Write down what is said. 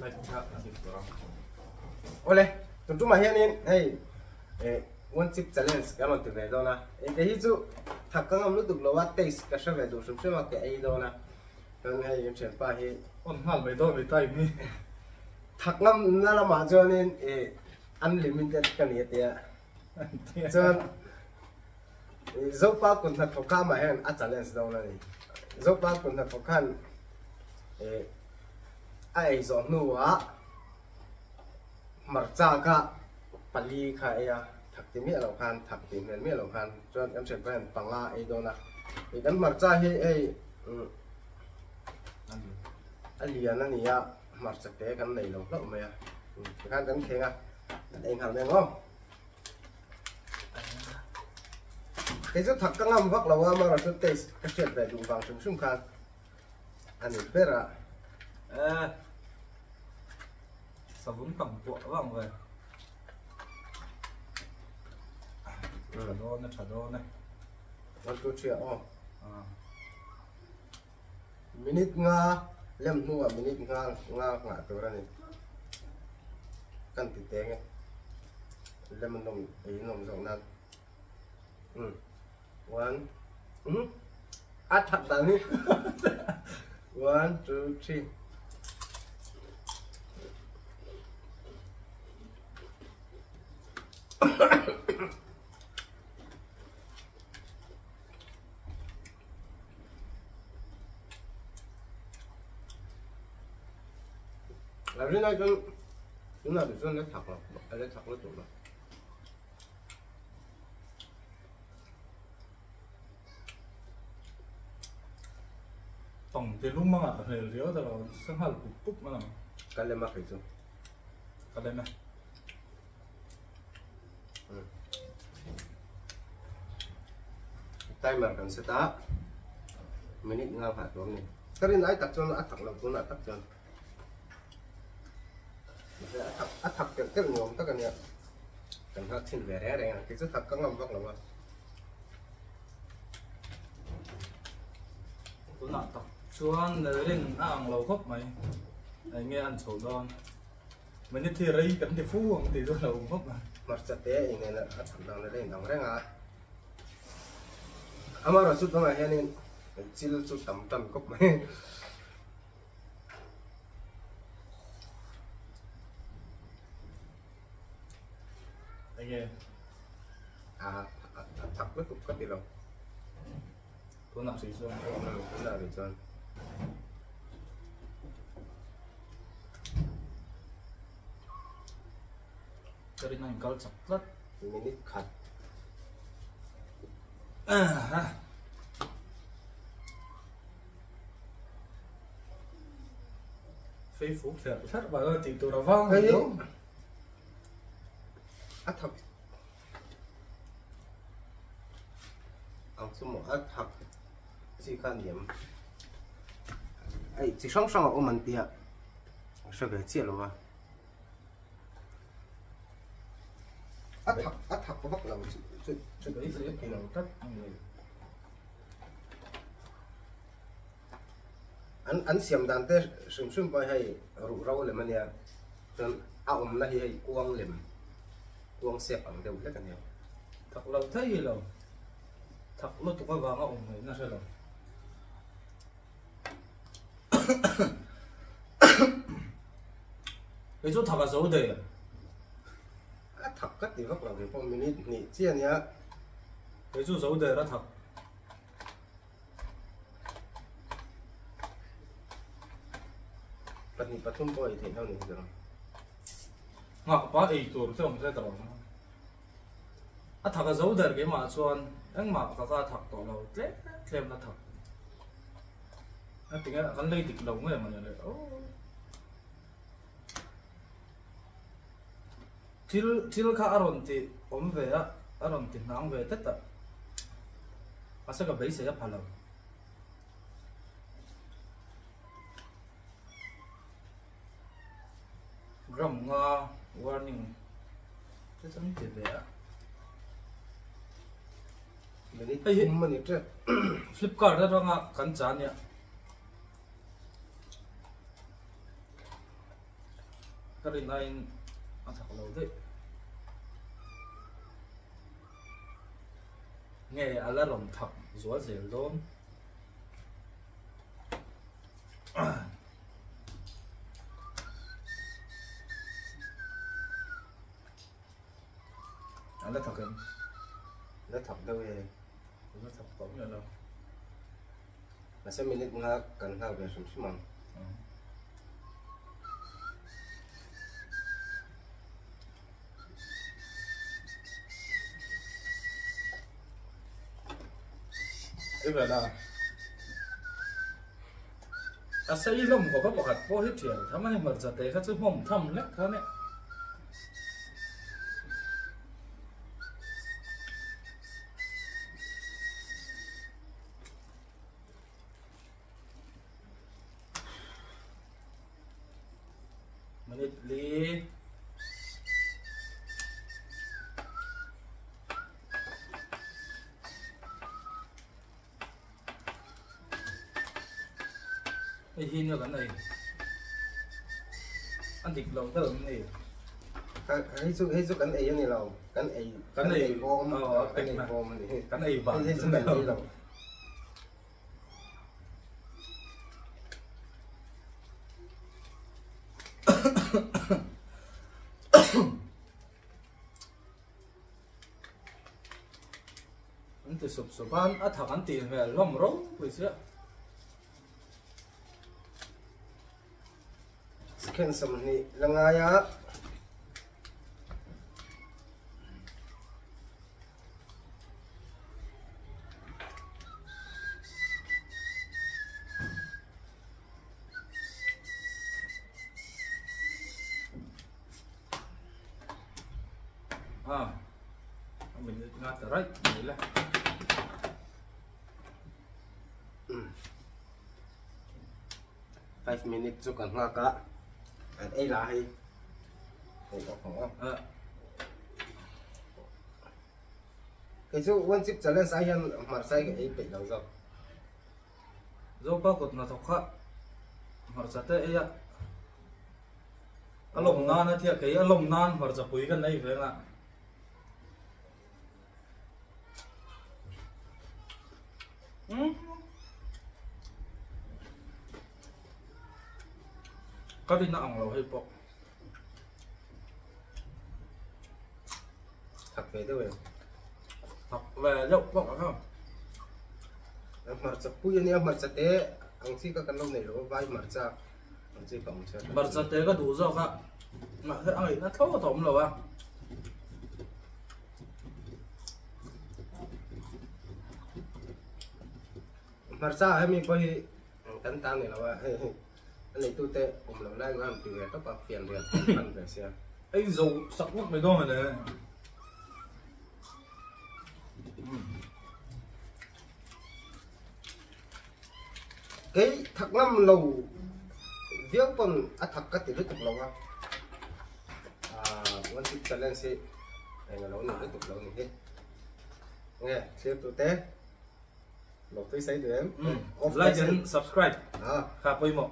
Này cũng khác là thịt đó. Ole, chúng mà hiện in hey one chip challenge cái nó từ về đâu na cái hít chú thằng các ông lúc tục lâu taste cái sao về đủ sum mà cái ấy đâu na nên hay những chuyện pa hi Con hal mấy đôi mấy tay mi. thằng ngâm nó là mà cho nên unlimited cái này thì cho dấu pa cũng thật khó khăn mà hiện challenge đâu na dấu pa cũng thật khó khăn ai dọn nuôi mặc cha cả pali khai à thắc tìm miệng lòng khan thắc tìm miệng lòng khan cho em sẽ quen bằng la ấy đó là thì đánh mặc cha hay ấy anh liền anh nhỉ mặc sạch tế cái này lòng lắm mày khan đánh khéng à anh hàng này ngon cái chút thắc các ngâm vắt lâu mà là chút tê cái chuyện về dùng vàng súng súng khan anh ấy biết à Sao vốn cầm cuộn vòng về. Trả đô này. One two three minute nga lem nu minute nga ngã từ ra này căn tịt té nghe lem nồng ấy nồng rộng nan one thật đàn đi one two three làm thế này chúng là để cho nó thật rồi, để thật nó tụi nó. Tổng tiền lúc mà ngã phải liếu rồi sang hal cục mà làm. Cái này mà phải dùng. Cái này này. Timer cần start. Minute ngang hạt luôn này. Cái này lại tắt cho nó thật là cũng là tắt cho. Thật cái nhóm tất cả nhà cần hết xin về rẻ đây cái rất thật có ngâm vắt là Tôi nặng tập chuan nơi lên ăn lẩu khóc mày nghe ăn sầu đòn mình nhất thì rây cắn thì phú thì rất là ủng khóc mà mặt chặt té này là thật là nó đây nóng đấy à ama rồi chút đó này nên chỉ chút tầm cốc mày nghe thật nó cũng có gì đâu tôi nặng xì xuân cũng là được rồi cho đến anh có chặt rất minute cut phê phú thiệt rất bà ơi thì tôi đã vong hey thật số một thật chỉ cần điểm ấy chỉ song song ở mình tiệt sao cái chuyện rồi thật có bắt đầu chứ đấy sẽ kỳ nào tất anh xem đàn tê sum bay hay rủ rau lên mà nè nên áo này hay quăng lên quăng xếp bằng đều hết cả nhiều thật lâu thấy gì lâu thật lâu tụi con vào ngõ này nó sẽ lâu cái chỗ thật là dấu đề thật cắt thì vắt là cái phong minute nhỉ chia nhá cái chỗ dấu đề nó thật bắt nhị bắt thun bôi thì nào nhỉ rồi ngọc quá ý tưởng chứ không sẽ tao thật là dấu đề cái mà xuân anh mà thật ra thật tao lâu chết thêm nó thật anh tính là hắn lấy tịch đồng này mà nhận được til khá aron thì ổn về á aron thì nắng về tất cả asa cái bấy sẽ phải lâu gram nga warning thế chẳng thì về á minute không mà nhỉ chứ Flipkart đó nga cắn chán nhỉ cái này này ăn thật lâu thế nghe là lòng thật rúa dễ luôn là thật không? Nó thật đâu vậy? Nó thật tổng là đâu? Là sao mình định nga cần nga về sum sum Ý là xây lông của các bạn có hết chuyện, thắm anh mở ra tế các chữ mỏng thầm lách thế này. Mình đi cái hin nữa cái này ăn thịt lẩu thơm này hay số cái này như nào cái này vô cái này vô mình cái này vào hay số cái này nào anh từ sụp sụp ăn ăn thằng ăn tiền về lom rốt bây giờ scan some ni langaya mình ngắt cái rách đấy là 5 minutes cho cần hoa cả ấy là hay có không cái số one chip trở lên sai hơn mà sai cái ấy bị đâu rồi dấu bao cột là thọc khác mà sẽ tới ấy lồng nan thì cái lồng nan mà sẽ quý cái này phải là có đi nặng lẩu hay bộ thật về thôi học về dậu bọc không mà sẽ quý anh em mà sẽ té anh chỉ có cái lồng này rồi vai mà ra anh chỉ còn sẽ mà sẽ té có đủ rồi cả mà thế anh ấy nó thấu thủng rồi à mà ra hay mình có hi tấn tăng này là vậy anh ấy tu tệ cũng là đang làm từ cái tóc bạc phiền rồi ăn về xe anh dầu sặc mất mấy con này cái thật năm lầu viết còn thật cái từ lúc tục lầu á one chip challenge gì này là lầu này lúc tục lầu này hết nghe xem tu tệ lầu tôi xây được em like and subscribe khá khá vui mộ